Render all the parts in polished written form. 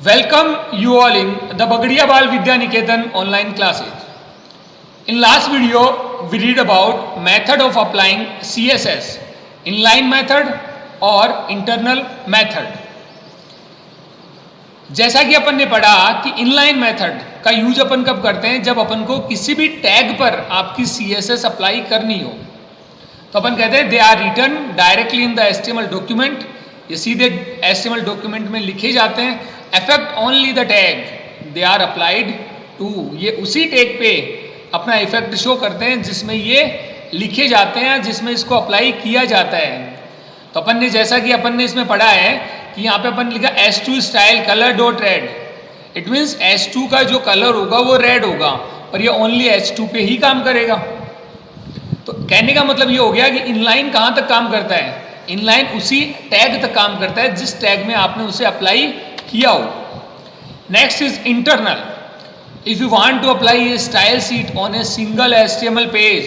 Welcome you all in the Bagadiya Bal Vidya Niketan online classes. In last video, we read about method of applying CSS, inline method or internal method. जैसा कि अपन ने पढ़ा कि inline method का use अपन कब करते हैं, जब अपन को किसी भी टैग पर आपकी CSS अप्लाई करनी हो तो अपन कहते हैं they are written directly in the HTML document. ये सीधे HTML डॉक्यूमेंट में लिखे जाते हैं. Effect only the tag they are applied to, ये उसी टैग पे अपना इफेक्ट शो करते हैं जिसमें ये लिखे जाते हैं, जिसमें इसको अप्लाई किया जाता है. तो अपन ने जैसा कि अपन ने इसमें पढ़ा है कि यहाँ पे अपन लिखा H2 style colour dot red. It means H2 का जो कलर होगा वो रेड होगा, पर ये ओनली H2 पे ही काम करेगा. तो कहने का मतलब ये हो गया कि इनलाइन कहाँ तक काम करता है, इनलाइन उसी टैग तक काम करता है जिस टैग में आपने उसे अप्लाई किया हो. Next is internal. If you want to apply a style sheet on a single HTML page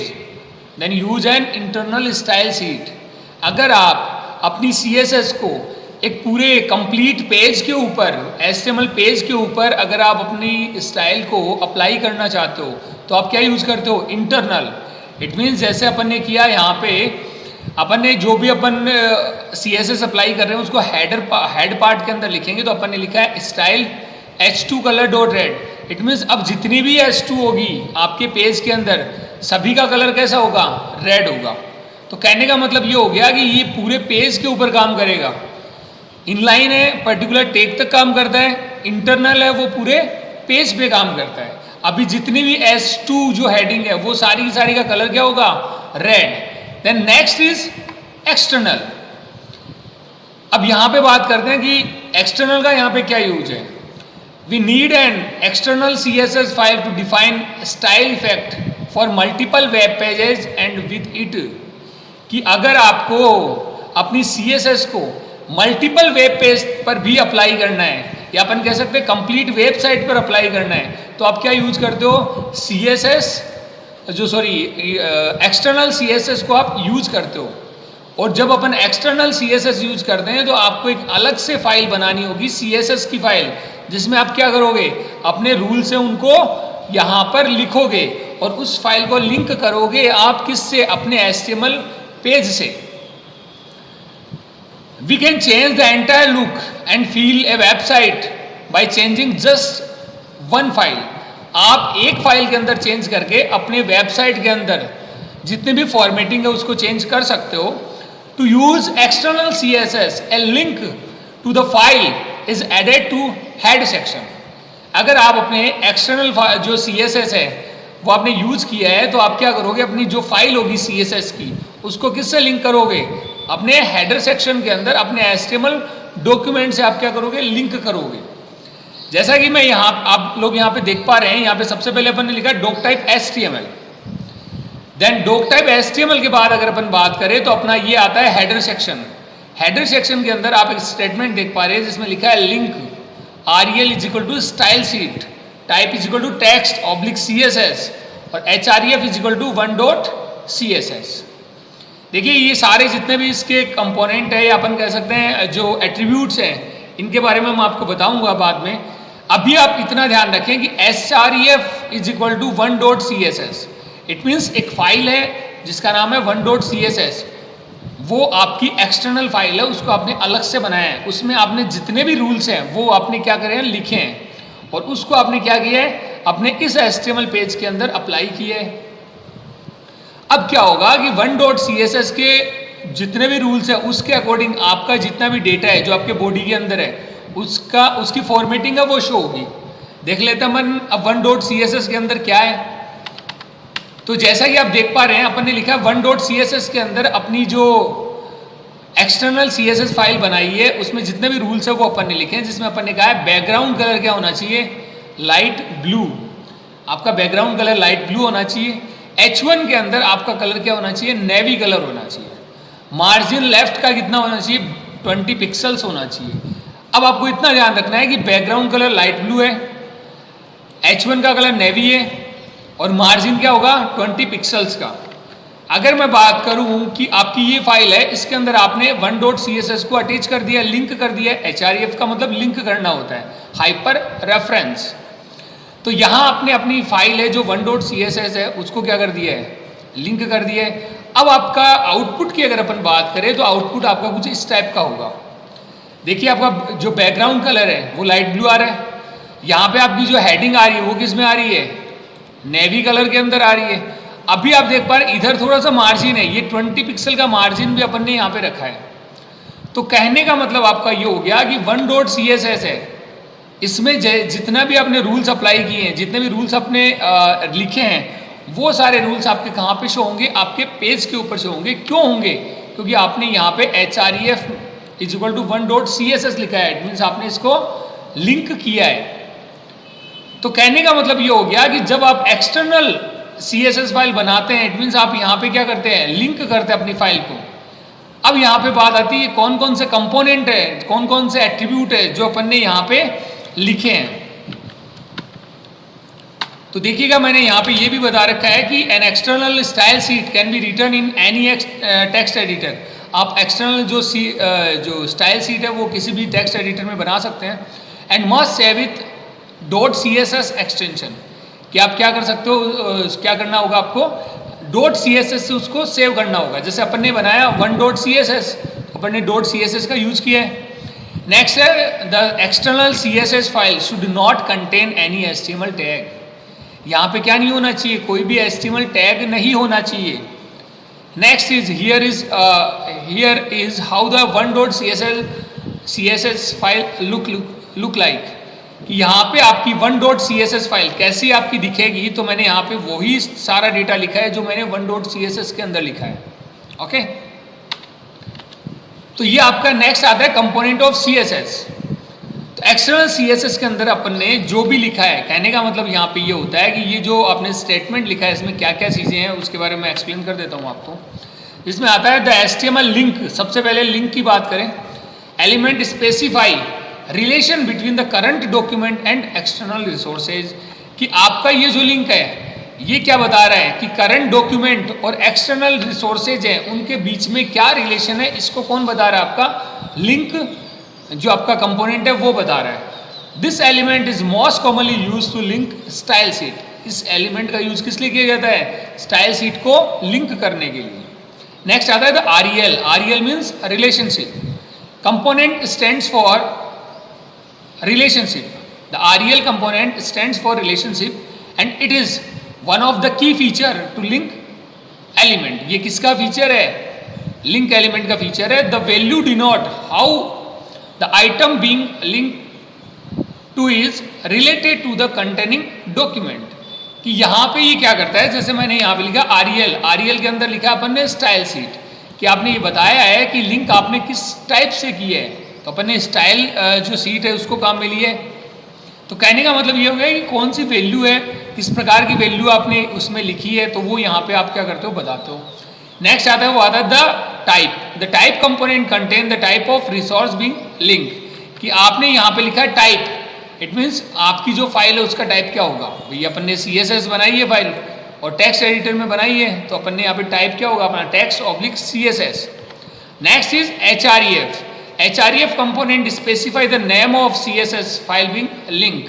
then use an internal style sheet. अगर आप अपनी CSS को एक पूरे कंप्लीट पेज के ऊपर, HTML पेज के ऊपर अगर आप अपनी स्टाइल को अप्लाई करना चाहते हो तो आप क्या यूज़ करते हो, इंटरनल. इट मीन्स जैसे अपन ने किया यहाँ पे, अपन ने जो भी अपन CSS अप्लाई कर रहे हैं उसको हेड पार्ट के अंदर लिखेंगे. तो अपन ने लिखा है style H2 colour dot red. It means अब जितनी भी H2 होगी आपके पेज के अंदर सभी का कलर कैसा होगा, रेड होगा. तो कहने का मतलब ये हो गया कि ये पूरे पेज के ऊपर काम करेगा. इनलाइन है, पर्टिकुलर टैग तक काम करता है. इंटरनल है, वो पूरे पेज पे काम करता है. अभी जितनी भी H2 जो हेडिंग है वो सारी की सारी का कलर क्या होगा, red. Then next is external. अब यहाँ पे बात करते हैं कि एक्सटर्नल का यहाँ पे क्या यूज है. We need an external CSS file to define style effect for multiple web pages and with it. कि अगर आपको अपनी CSS को मल्टीपल वेब पेज पर भी अप्लाई करना है, या अपन कह सकते हैं कंप्लीट वेबसाइट पर अप्लाई करना है, तो आप क्या यूज करते हो, एक्सटर्नल CSS को आप यूज करते हो. और जब अपन एक्सटर्नल CSS यूज करते हैं तो आपको एक अलग से फाइल बनानी होगी, CSS की फाइल, जिसमें आप क्या करोगे, अपने रूल से उनको यहाँ पर लिखोगे और उस फाइल को लिंक करोगे आप किससे, अपने HTML पेज से. We can change the entire look and feel a website by changing just one file. आप एक फाइल के अंदर चेंज करके अपने वेबसाइट के अंदर जितने भी फॉर्मेटिंग है उसको चेंज कर सकते हो. To use external CSS, a link to the file is added to head section. अगर आप अपने एक्सटर्नल जो CSS है वो आपने यूज किया है तो आप क्या करोगे, अपनी जो फाइल होगी CSS की उसको किससे लिंक करोगे, अपने हेडर सेक्शन के अंदर अपने HTML डॉक्यूमेंट से आप क्या करोगे, लिंक करोगे. जैसा कि मैं यहाँ, आप लोग यहाँ पे देख पा रहे हैं, यहाँ पे सबसे पहले अपन ने लिखा doc type HTML. Then doc type HTML के बाद अगर अपन बात करें तो अपना ये आता है हेडर सेक्शन. हेडर सेक्शन के अंदर आप एक स्टेटमेंट देख पा रहे हैं जिसमें लिखा है link REL is equal to style sheet, type is equal to text oblique CSS और href is equal to 1.css. देखिए ये सारे जितने भी इसके कंपोनेंट है, या अपन कह सकते हैं जो एट्रीब्यूट्स हैं, इनके बारे में मैं आपको बताऊंगा बाद में. अभी आप इतना ध्यान रखें कि href is equal to 1.css. It means एक फाइल है जिसका नाम है 1.css. वो आपकी एक्सटर्नल फाइल है, उसको आपने अलग से बनाया है. उसमें आपने जितने भी रूल्स हैं वो आपने क्या करे हैं, लिखे हैं, और उसको आपने क्या किया है, अपने इस HTML पेज के अंदर अप्लाई किया है. अब क्या होगा कि 1.css के जितने भी रूल्स हैं उसके अकॉर्डिंग आपका जितना भी डेटा है जो आपके बॉडी के अंदर है उसकी फॉर्मेटिंग है वो शो होगी. देख लेते हैं अपन अब 1.css के अंदर क्या है. तो जैसा कि आप देख पा रहे हैं अपन ने लिखा 1.css के अंदर अपनी जो एक्सटर्नल CSS फाइल बनाई है उसमें जितने भी रूल्स है वो अपन ने लिखे हैं, जिसमें अपन ने कहा है बैकग्राउंड कलर क्या होना चाहिए, लाइट ब्लू. आपका बैकग्राउंड कलर लाइट ब्लू होना चाहिए. H1 के अंदर आपका कलर क्या होना चाहिए, नेवी कलर होना चाहिए. मार्जिन लेफ्ट का कितना होना चाहिए, 20 पिक्सल्स होना चाहिए. अब आपको इतना ध्यान रखना है कि बैकग्राउंड कलर लाइट ब्लू है, H1 का कलर नेवी है और मार्जिन क्या होगा, 20 पिक्सल्स का. अगर मैं बात करूं कि आपकी ये फाइल है, इसके अंदर आपने 1.css को अटैच कर दिया, लिंक कर दिया। href का मतलब लिंक करना होता है, हाइपर रेफरेंस। तो यहाँ आपने अपनी फाइल है जो 1.css है उसको क्या कर दिया है, लिंक कर दिया है। अब आपका आउटपुट की अगर अपन बात करें तो आउटपुट आपका कुछ इस टाइप का होगा। देखिए आपका जो बैकग्राउंड कलर है वो लाइट ब्लू आ रहा है। यहाँ पे आपकी जो हेडिंग आ रही है वो किस में आ रही है, नेवी कलर के अंदर आ रही है। अभी आप देख पा रहे इधर थोड़ा सा मार्जिन है, ये 20 पिक्सल का मार्जिन भी अपन ने यहाँ पे रखा है। तो कहने का मतलब आपका ये हो गया कि 1.css है, इसमें जितना भी आपने रूल्स अप्लाई किए हैं, जितने भी रूल्स आपने लिखे हैं, वो सारे रूल्स आपके कहाँ पे शो होंगे, आपके पेज के ऊपर शो होंगे। क्यों होंगे, क्योंकि आपने यहाँ पे href = 1.css लिखा है। इट मीन्स आपने इसको लिंक किया है। तो कहने का मतलब ये हो गया कि जब आप एक्सटर्नल CSS फाइल बनाते हैं, इट मीन्स आप यहाँ पे क्या करते हैं, लिंक करते हैं अपनी फाइल को। अब यहाँ पे बात आती है कौन कौन से कंपोनेंट है, कौन कौन से एट्रीब्यूट है जो अपन ने यहाँ पे लिखे हैं। तो देखिएगा मैंने यहाँ पे ये भी बता रखा है कि an external style sheet can be written in any text editor. आप एक्सटर्नल जो स्टाइल शीट है वो किसी भी टेक्स्ट एडिटर में बना सकते हैं। And must save with .css extension, कि आप क्या कर सकते हो, क्या करना होगा आपको, .css से उसको सेव करना होगा। जैसे अपन ने बनाया 1.css, अपन ने .css का यूज किया है। नेक्स्ट है the external CSS file should not contain any HTML tag. यहाँ पे क्या नहीं होना चाहिए, कोई भी HTML टैग नहीं होना चाहिए। Next is here is how the 1.css file look like, कि यहाँ पे आपकी 1.css फाइल कैसी आपकी दिखेगी। तो मैंने यहाँ पे वही सारा डेटा लिखा है जो मैंने 1.css के अंदर लिखा है। ओके, तो ये आपका नेक्स्ट आता है कंपोनेंट ऑफ CSS। तो एक्सटर्नल CSS के अंदर अपन ने जो भी लिखा है, कहने का मतलब यहाँ पे ये होता है कि ये जो आपने स्टेटमेंट लिखा है इसमें क्या क्या चीज़ें हैं उसके बारे में एक्सप्लेन कर देता हूँ आपको। इसमें आता है द HTML लिंक। सबसे पहले लिंक की बात करें, element specify relation between the current document and external resources, कि आपका ये जो लिंक है ये क्या बता रहा है कि करंट डॉक्यूमेंट और एक्सटर्नल रिसोर्सेज है उनके बीच में क्या रिलेशन है, इसको कौन बता रहा है, आपका लिंक जो आपका कंपोनेंट है वो बता रहा है। This element is most commonly use to link style sheet. इस एलिमेंट का यूज किस लिए किया जाता है, स्टाइल शीट को लिंक करने के लिए। नेक्स्ट आता है the REL। REL means relationship. Component stands for relationship. The REL component stands for relationship and it is one of the key feature to link element. ये किसका फीचर है, link element का feature है। The value denote how the item being linked to is related to the containing document, कि यहाँ पे ये क्या करता है, जैसे मैंने यहाँ पे लिखा REL, REL के अंदर लिखा अपन ने स्टाइल शीट, कि आपने ये बताया है कि लिंक आपने किस टाइप से किया है। तो अपन ने स्टाइल जो सीट है उसको काम में लिया है। तो कहने का मतलब ये हो गया कि कौन सी वैल्यू है, किस प्रकार की वैल्यू आपने उसमें लिखी है, तो वो यहाँ पे आप क्या करते हो बताते हो। नेक्स्ट आता है वो आता है the type. The type component contain the type of resource being link, कि आपने यहाँ पे लिखा है टाइप। इट मीन्स आपकी जो फाइल है उसका टाइप क्या होगा। भैया अपन ने CSS बनाई है फाइल और टेक्स्ट एडिटर में बनाई है, तो अपन ने यहाँ पे टाइप क्या होगा अपना, text/CSS। Next is href। href component specify the name of CSS file being link,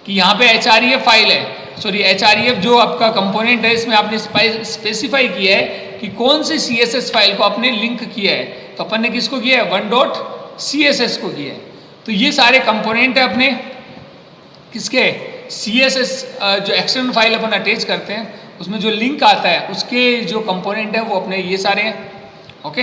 कि यहाँ पे href फाइल है, सॉरी href जो आपका कंपोनेंट है इसमें आपने स्पेसिफाई किया है कि कौन सी CSS फाइल को आपने लिंक किया है। तो अपन ने किसको किया है, 1.css को किया है। तो ये सारे कंपोनेंट है अपने किसके, CSS जो एक्सटर्नल फाइल अपन अटैच करते हैं उसमें जो लिंक आता है उसके जो कंपोनेंट है वो अपने ये सारे हैं। ओके।